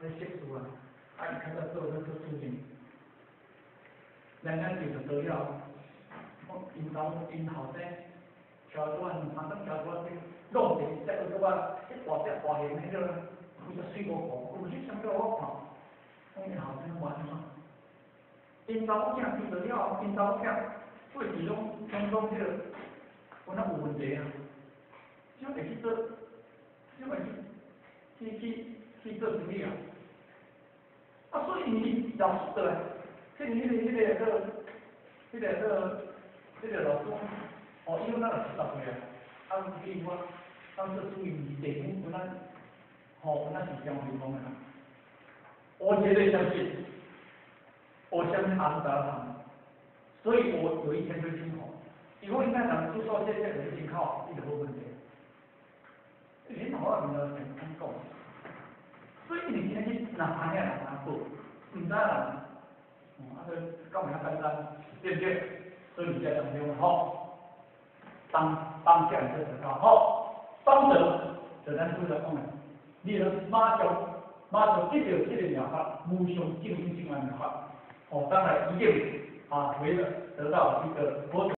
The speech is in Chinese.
来接触啊，啊，开始做那个事情，人家就得了，因后生桥段，反正桥段是弄的，再个个一画形那个，佢就水无糊，有些上叫我看，我因后生玩嘛，因查某囝去得了，因查某囝过时拢迄个，有那有问题啊，怎会去做？怎会去做生意啊？啊，所以你老师的，这个老师，哦，因为那个40岁啊，啊，比如我，当时属于地方，有咱，哦，有咱是相对讲的啦。我绝对相信，我相信阿斯达他，所以我有一天就心痛，以后你看咱们就说这个情靠，一点都不问题。领导啊，领导很难搞。所以你今天去拿下拿不，唔得啦，啊个搞唔下简单，对不对？所以你在当中好，当下就得到好，当得就咱做了讲的，你若马上记住这个疗法，无上静心静安疗法，哦，当然一定为了得到一个佛。